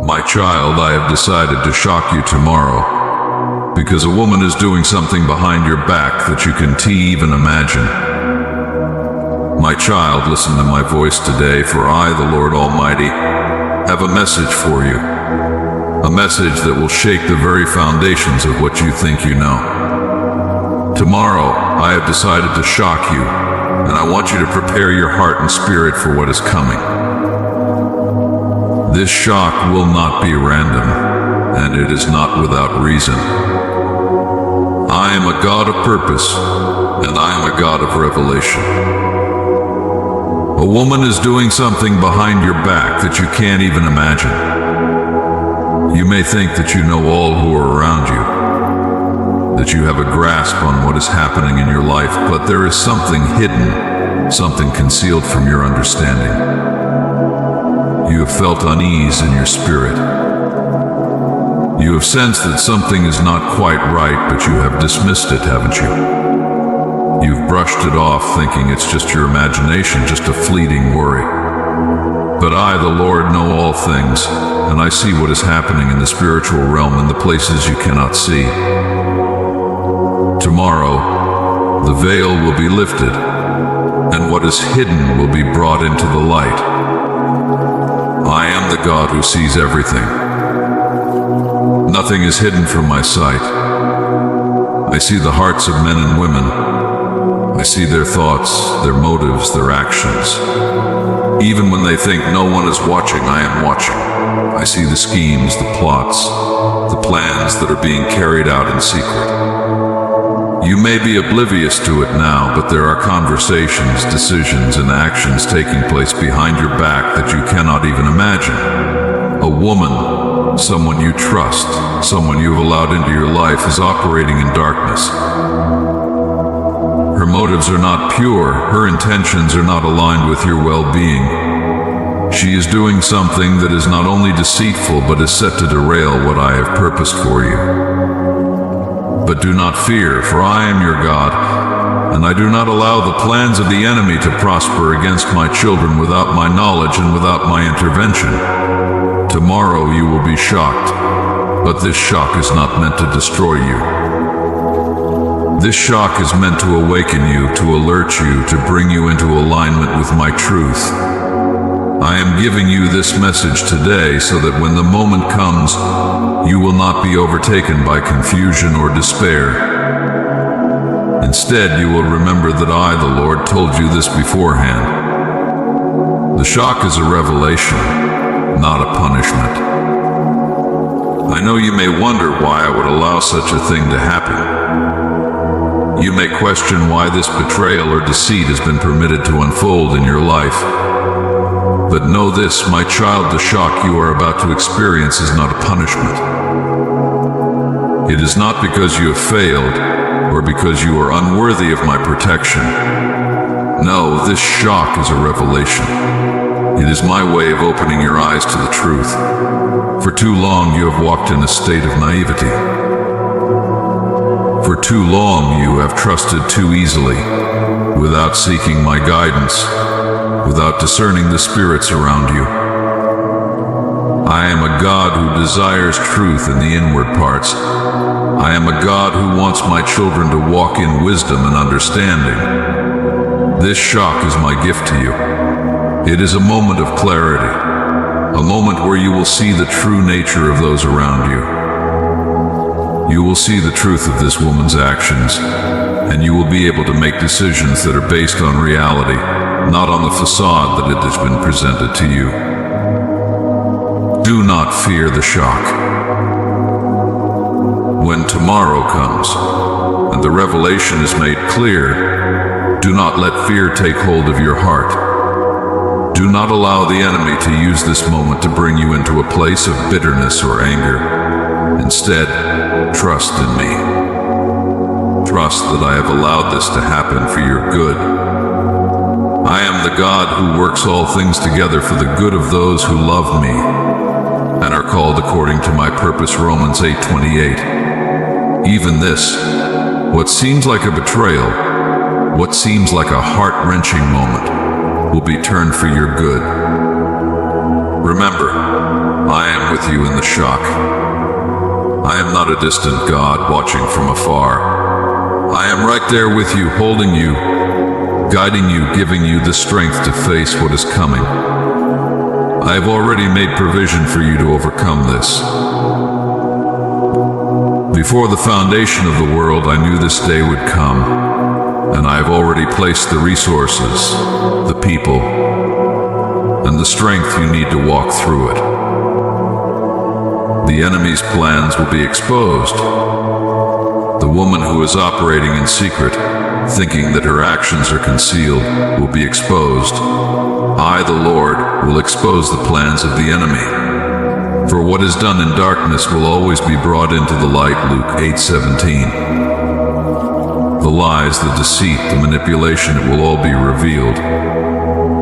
My child, I have decided to shock you tomorrow, because a woman is doing something behind your back that you can't even imagine. My child, listen to my voice today, for I, the Lord Almighty, have a message for you. A message that will shake the very foundations of what you think you know. Tomorrow, I have decided to shock you, and I want you to prepare your heart and spirit for what is coming. This shock will not be random, and it is not without reason. I am a God of purpose, and I am a God of revelation. A woman is doing something behind your back that you can't even imagine. You may think that you know all who are around you, that you have a grasp on what is happening in your life, but there is something hidden, something concealed from your understanding. You have felt unease in your spirit. You have sensed that something is not quite right, but you have dismissed it, haven't you? You've brushed it off, thinking it's just your imagination, just a fleeting worry. But I, the Lord, know all things, and I see what is happening in the spiritual realm in the places you cannot see. Tomorrow, the veil will be lifted, and what is hidden will be brought into the light. I am the God who sees everything. Nothing is hidden from my sight. I see the hearts of men and women. I see their thoughts, their motives, their actions. Even when they think no one is watching, I am watching. I see the schemes, the plots, the plans that are being carried out in secret. You may be oblivious to it now, but there are conversations, decisions, and actions taking place behind your back that you cannot even imagine. A woman, someone you trust, someone you have allowed into your life, is operating in darkness. Her motives are not pure, her intentions are not aligned with your well-being. She is doing something that is not only deceitful, but is set to derail what I have purposed for you. But do not fear, for I am your God, and I do not allow the plans of the enemy to prosper against my children without my knowledge and without my intervention. Tomorrow you will be shocked, but this shock is not meant to destroy you. This shock is meant to awaken you, to alert you, to bring you into alignment with my truth. I am giving you this message today so that when the moment comes, you will not be overtaken by confusion or despair. Instead, you will remember that I, the Lord, told you this beforehand. The shock is a revelation, not a punishment. I know you may wonder why I would allow such a thing to happen. You may question why this betrayal or deceit has been permitted to unfold in your life. But know this, my child, the shock you are about to experience is not a punishment. It is not because you have failed or because you are unworthy of my protection. No, this shock is a revelation. It is my way of opening your eyes to the truth. For too long you have walked in a state of naivety. For too long you have trusted too easily, without seeking my guidance, without discerning the spirits around you. I am a God who desires truth in the inward parts. I am a God who wants my children to walk in wisdom and understanding. This shock is my gift to you. It is a moment of clarity, a moment where you will see the true nature of those around you. You will see the truth of this woman's actions, and you will be able to make decisions that are based on reality, not on the facade that it has been presented to you. Do not fear the shock. When tomorrow comes, and the revelation is made clear, do not let fear take hold of your heart. Do not allow the enemy to use this moment to bring you into a place of bitterness or anger. Instead, trust in me. Trust that I have allowed this to happen for your good. I am the God who works all things together for the good of those who love me and are called according to my purpose. Romans 8:28. Even this, what seems like a betrayal, what seems like a heart-wrenching moment, will be turned for your good. Remember, I am with with you in the shock. I am not a distant God watching from afar. I am right there with you, holding you, guiding you, giving you the strength to face what is coming. I have already made provision for you to overcome this. Before the foundation of the world, I knew this day would come, and I have already placed the resources, the people, and the strength you need to walk through it. The enemy's plans will be exposed. The woman who is operating in secret, thinking that her actions are concealed, will be exposed. I, the Lord, will expose the plans of the enemy. For what is done in darkness will always be brought into the light, Luke 8:17. The lies, the deceit, the manipulation, it will all be revealed.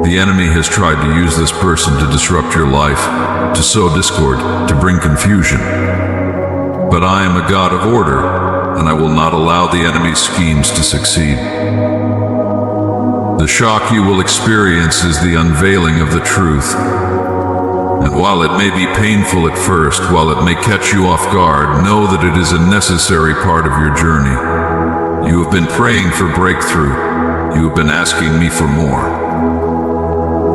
The enemy has tried to use this person to disrupt your life, to sow discord, to bring confusion. But I am a God of order, and I will not allow the enemy's schemes to succeed. The shock you will experience is the unveiling of the truth. And while it may be painful at first, while it may catch you off guard, know that it is a necessary part of your journey. You have been praying for breakthrough. You have been asking me for more.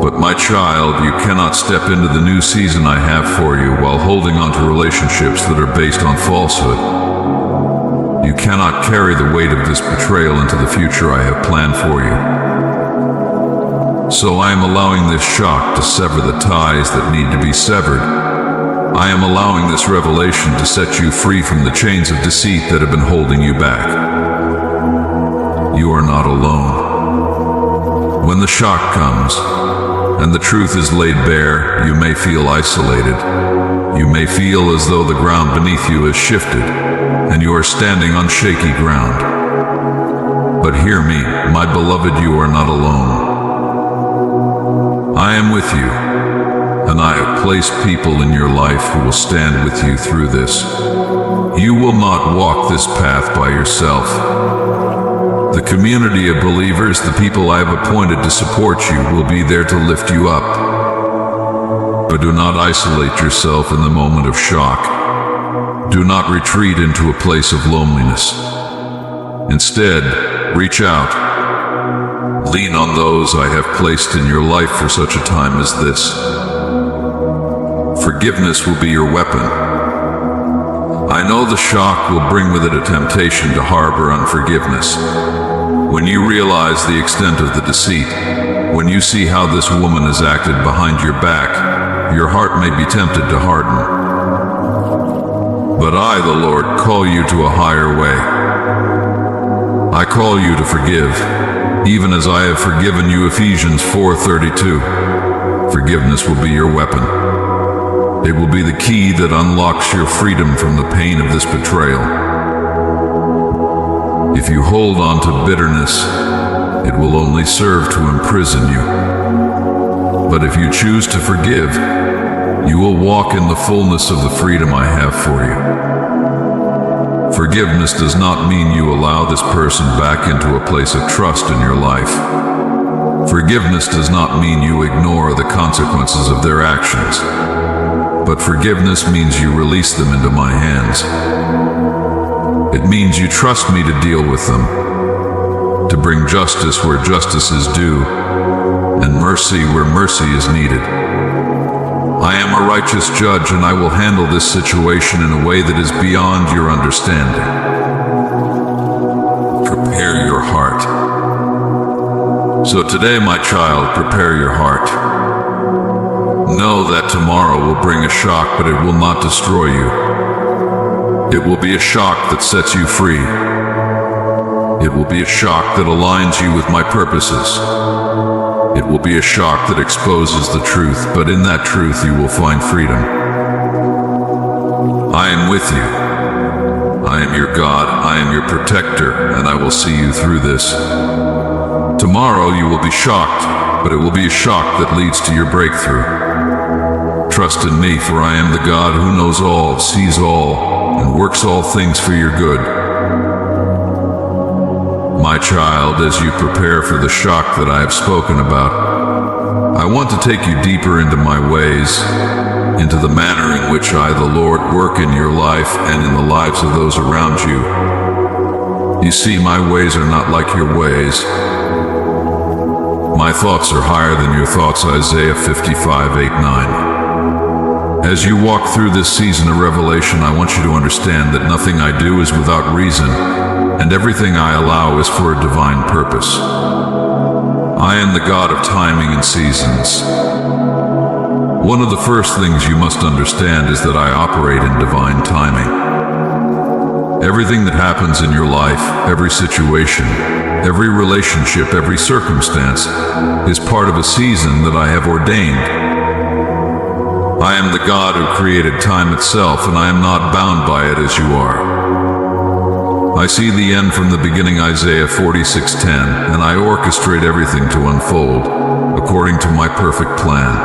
But my child, you cannot step into the new season I have for you while holding on to relationships that are based on falsehood. You cannot carry the weight of this betrayal into the future I have planned for you. So I am allowing this shock to sever the ties that need to be severed. I am allowing this revelation to set you free from the chains of deceit that have been holding you back. You are not alone. When the shock comes, and the truth is laid bare, you may feel isolated. You may feel as though the ground beneath you has shifted, and you are standing on shaky ground. But hear me, my beloved, you are not alone. I am with you, and I have placed people in your life who will stand with you through this. You will not walk this path by yourself. The community of believers, the people I have appointed to support you, will be there to lift you up. But do not isolate yourself in the moment of shock. Do not retreat into a place of loneliness. Instead, reach out. Lean on those I have placed in your life for such a time as this. Forgiveness will be your weapon. I know the shock will bring with it a temptation to harbor unforgiveness. When you realize the extent of the deceit, when you see how this woman has acted behind your back, your heart may be tempted to harden. But I, the Lord, call you to a higher way. I call you to forgive, even as I have forgiven you. Ephesians 4:32. Forgiveness will be your weapon. It will be the key that unlocks your freedom from the pain of this betrayal. If you hold on to bitterness, it will only serve to imprison you. But if you choose to forgive, you will walk in the fullness of the freedom I have for you. Forgiveness does not mean you allow this person back into a place of trust in your life. Forgiveness does not mean you ignore the consequences of their actions. But forgiveness means you release them into my hands. It means you trust me to deal with them, to bring justice where justice is due, and mercy where mercy is needed. I am a righteous judge, and I will handle this situation in a way that is beyond your understanding. Prepare your heart. So today, my child, prepare your heart. Know that tomorrow will bring a shock, but it will not destroy you. It will be a shock that sets you free. It will be a shock that aligns you with my purposes. It will be a shock that exposes the truth, but in that truth you will find freedom. I am with you. I am your God, I am your protector, and I will see you through this. Tomorrow you will be shocked, but it will be a shock that leads to your breakthrough. Trust in me, for I am the God who knows all, sees all, and works all things for your good. My child, as you prepare for the shock that I have spoken about, I want to take you deeper into my ways, into the manner in which I, the Lord, work in your life and in the lives of those around you. You see, my ways are not like your ways. My thoughts are higher than your thoughts, Isaiah 55:8-9. As you walk through this season of revelation, I want you to understand that nothing I do is without reason, and everything I allow is for a divine purpose. I am the God of timing and seasons. One of the first things you must understand is that I operate in divine timing. Everything that happens in your life, every situation, every relationship, every circumstance, is part of a season that I have ordained. I am the God who created time itself, and I am not bound by it as you are. I see the end from the beginning, Isaiah 46:10, and I orchestrate everything to unfold according to my perfect plan.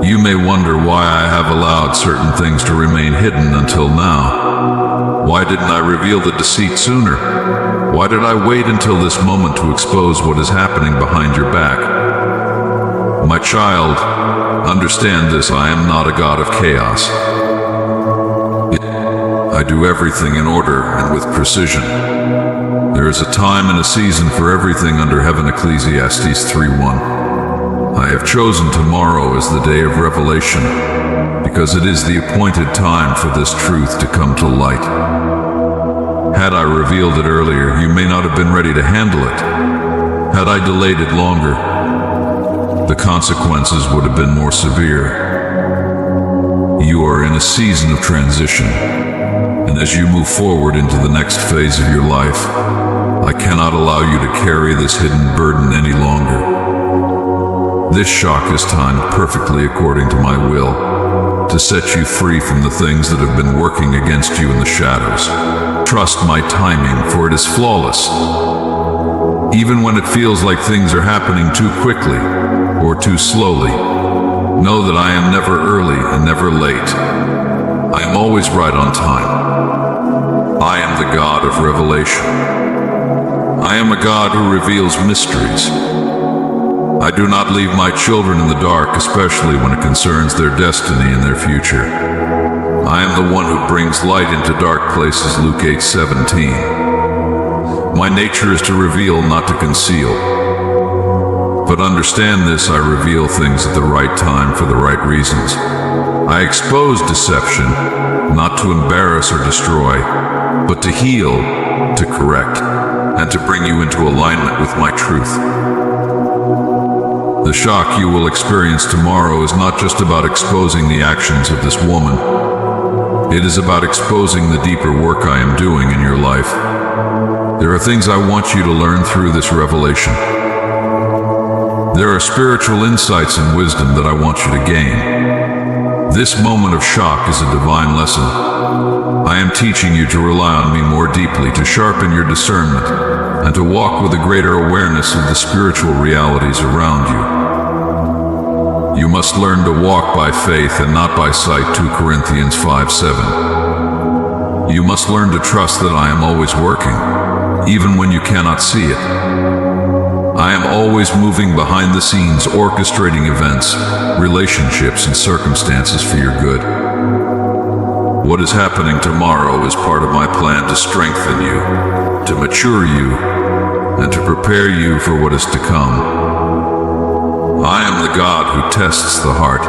You may wonder why I have allowed certain things to remain hidden until now. Why didn't I reveal the deceit sooner? Why did I wait until this moment to expose what is happening behind your back? My child, understand this: I am not a God of chaos. I do everything in order and with precision. There is a time and a season for everything under heaven, Ecclesiastes 3:1. I have chosen tomorrow as the day of revelation, because it is the appointed time for this truth to come to light. Had I revealed it earlier, you may not have been ready to handle it. Had I delayed it longer, the consequences would have been more severe. You are in a season of transition, and as you move forward into the next phase of your life, I cannot allow you to carry this hidden burden any longer. This shock is timed perfectly according to my will, to set you free from the things that have been working against you in the shadows. Trust my timing, for it is flawless. Even when it feels like things are happening too quickly or too slowly, know that I am never early and never late. I am always right on time. I am the God of revelation. I am a God who reveals mysteries. I do not leave my children in the dark, especially when it concerns their destiny and their future. I am the one who brings light into dark places, Luke 8:17. My nature is to reveal, not to conceal. But understand this: I reveal things at the right time for the right reasons. I expose deception, not to embarrass or destroy, but to heal, to correct, and to bring you into alignment with my truth. The shock you will experience tomorrow is not just about exposing the actions of this woman. It is about exposing the deeper work I am doing in your life. There are things I want you to learn through this revelation. There are spiritual insights and wisdom that I want you to gain. This moment of shock is a divine lesson. I am teaching you to rely on me more deeply, to sharpen your discernment, and to walk with a greater awareness of the spiritual realities around you. You must learn to walk by faith and not by sight, 2 Corinthians 5:7. You must learn to trust that I am always working, even when you cannot see it. I am always moving behind the scenes, orchestrating events, relationships, and circumstances for your good. What is happening tomorrow is part of my plan to strengthen you, to mature you, and to prepare you for what is to come. I am the God who tests the heart.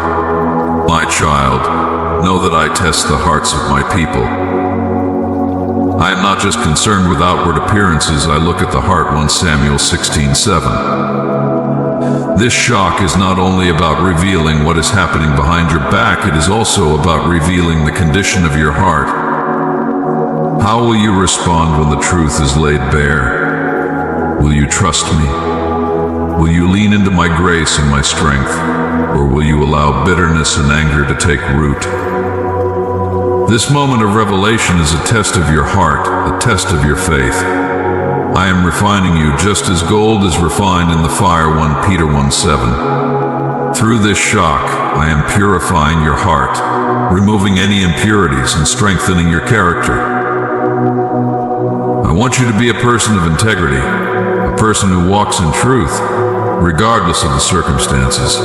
My child, know that I test the hearts of my people. I am not just concerned with outward appearances, I look at the heart, 1 Samuel 16:7. This shock is not only about revealing what is happening behind your back, it is also about revealing the condition of your heart. How will you respond when the truth is laid bare? Will you trust me? Will you lean into my grace and my strength, or will you allow bitterness and anger to take root? This moment of revelation is a test of your heart, a test of your faith. I am refining you just as gold is refined in the fire, 1 Peter 1:7. Through this shock, I am purifying your heart, removing any impurities and strengthening your character. I want you to be a person of integrity, a person who walks in truth, regardless of the circumstances.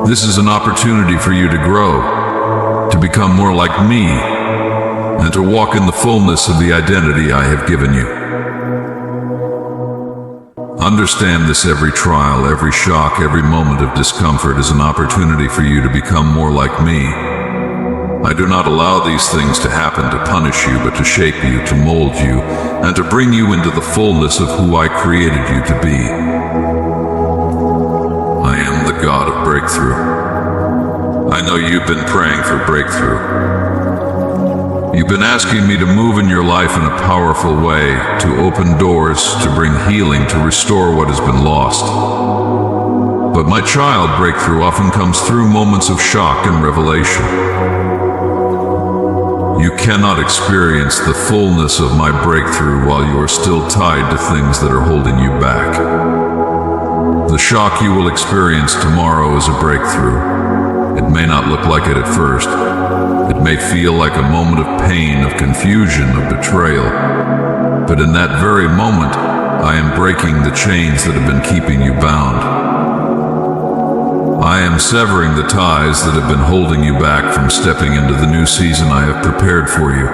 This is an opportunity for you to grow, to become more like me, and to walk in the fullness of the identity I have given you. Understand this: every trial, every shock, every moment of discomfort is an opportunity for you to become more like me. I do not allow these things to happen to punish you, but to shape you, to mold you, and to bring you into the fullness of who I created you to be. I am the God of breakthrough. I know you've been praying for breakthrough. You've been asking me to move in your life in a powerful way, to open doors, to bring healing, to restore what has been lost. But my child, breakthrough often comes through moments of shock and revelation. You cannot experience the fullness of my breakthrough while you are still tied to things that are holding you back. The shock you will experience tomorrow is a breakthrough. It may not look like it at first. It may feel like a moment of pain, of confusion, of betrayal. But in that very moment, I am breaking the chains that have been keeping you bound. I am severing the ties that have been holding you back from stepping into the new season I have prepared for you.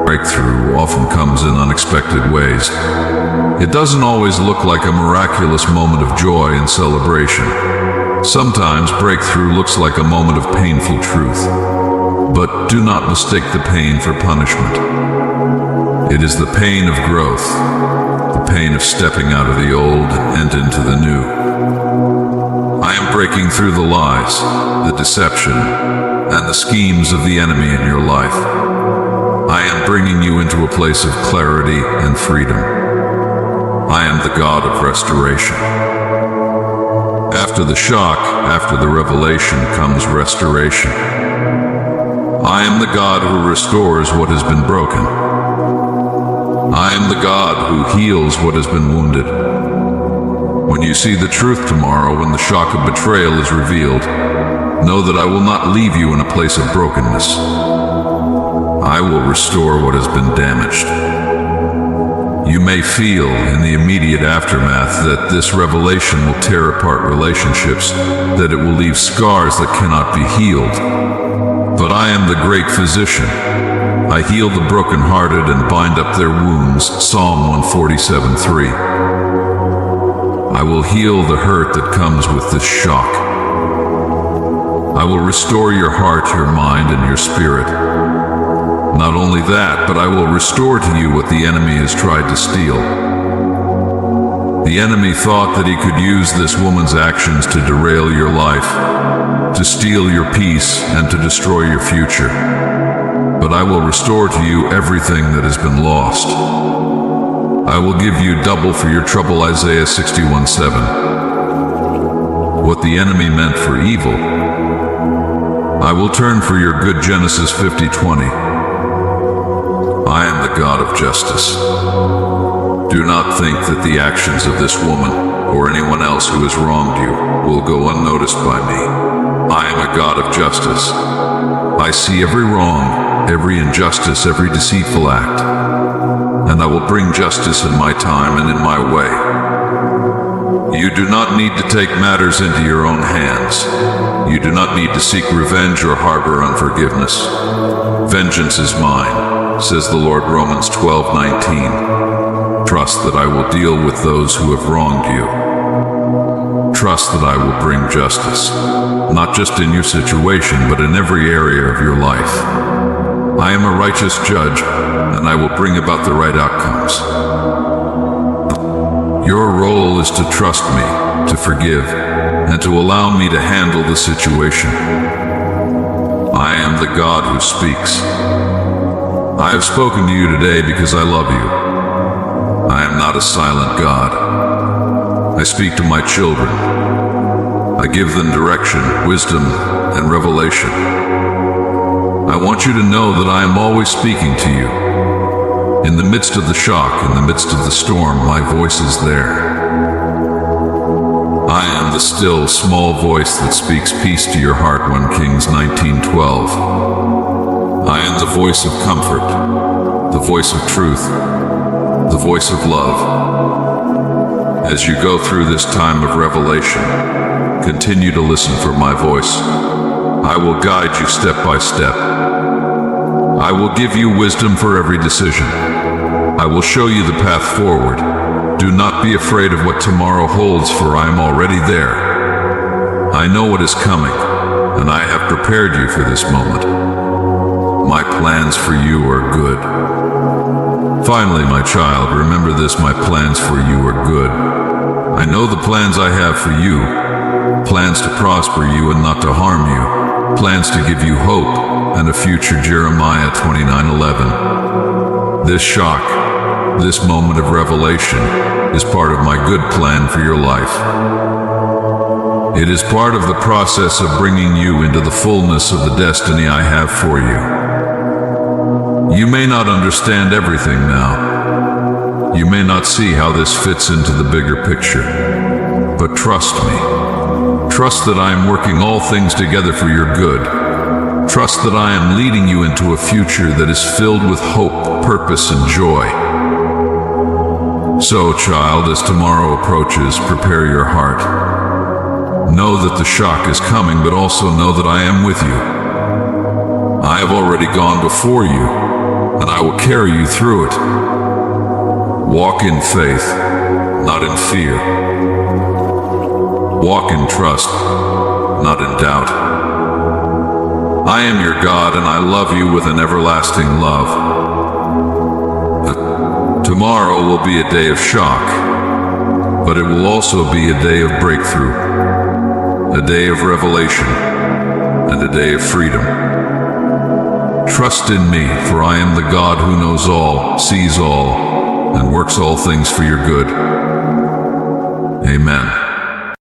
Breakthrough often comes in unexpected ways. It doesn't always look like a miraculous moment of joy and celebration. Sometimes breakthrough looks like a moment of painful truth. But do not mistake the pain for punishment. It is the pain of growth, the pain of stepping out of the old and into the new. I am breaking through the lies, the deception, and the schemes of the enemy in your life. I am bringing you into a place of clarity and freedom. I am the God of restoration. After the shock, after the revelation, comes restoration. I am the God who restores what has been broken. I am the God who heals what has been wounded. When you see the truth tomorrow, when the shock of betrayal is revealed, know that I will not leave you in a place of brokenness. I will restore what has been damaged. You may feel in the immediate aftermath that this revelation will tear apart relationships, that it will leave scars that cannot be healed. But I am the great physician. I heal the brokenhearted and bind up their wounds. Psalm 147:3. I will heal the hurt that comes with this shock. I will restore your heart, your mind, and your spirit. Not only that, but I will restore to you what the enemy has tried to steal. The enemy thought that he could use this woman's actions to derail your life, to steal your peace, and to destroy your future. But I will restore to you everything that has been lost. I will give you double for your trouble, Isaiah 61:7. What the enemy meant for evil, I will turn for your good, Genesis 50:20. I am the God of justice. Do not think that the actions of this woman, or anyone else who has wronged you, will go unnoticed by me. I am a God of justice. I see every wrong, every injustice, every deceitful act. And I will bring justice in my time and in my way. You do not need to take matters into your own hands. You do not need to seek revenge or harbor unforgiveness. Vengeance is mine, says the Lord, Romans 12:19. Trust that I will deal with those who have wronged you. Trust that I will bring justice, not just in your situation, but in every area of your life. I am a righteous judge, and I will bring about the right outcomes. Your role is to trust me, to forgive, and to allow me to handle the situation. I am the God who speaks. I have spoken to you today because I love you. I am not a silent God. I speak to my children. I give them direction, wisdom, and revelation. I want you to know that I am always speaking to you. In the midst of the shock, in the midst of the storm, my voice is there. I am the still, small voice that speaks peace to your heart, 1 Kings 19:12. I am the voice of comfort, the voice of truth, the voice of love. As you go through this time of revelation, Continue to listen for my voice. I will guide you step by step. I will give you wisdom for every decision. I will show you the path forward. Do not be afraid of what tomorrow holds, for I am already there. I know what is coming, and I have prepared you for this moment. My plans for you are good. Finally, my child, remember this: my plans for you are good. I know the plans I have for you, plans to prosper you and not to harm you, plans to give you hope and a future. Jeremiah 29:11. This shock, this moment of revelation, is part of my good plan for your life. It is part of the process of bringing you into the fullness of the destiny I have for you. You may not understand everything now. You may not see how this fits into the bigger picture, but trust me. Trust that I am working all things together for your good. Trust that I am leading you into a future that is filled with hope, purpose, and joy. So, child, as tomorrow approaches, prepare your heart. Know that the shock is coming, but also know that I am with you. I have already gone before you, and I will carry you through it. Walk in faith, not in fear. Walk in trust, not in doubt. I am your God, and I love you with an everlasting love. Tomorrow will be a day of shock, but it will also be a day of breakthrough, a day of revelation, and a day of freedom. Trust in me, for I am the God who knows all, sees all, and works all things for your good. Amen.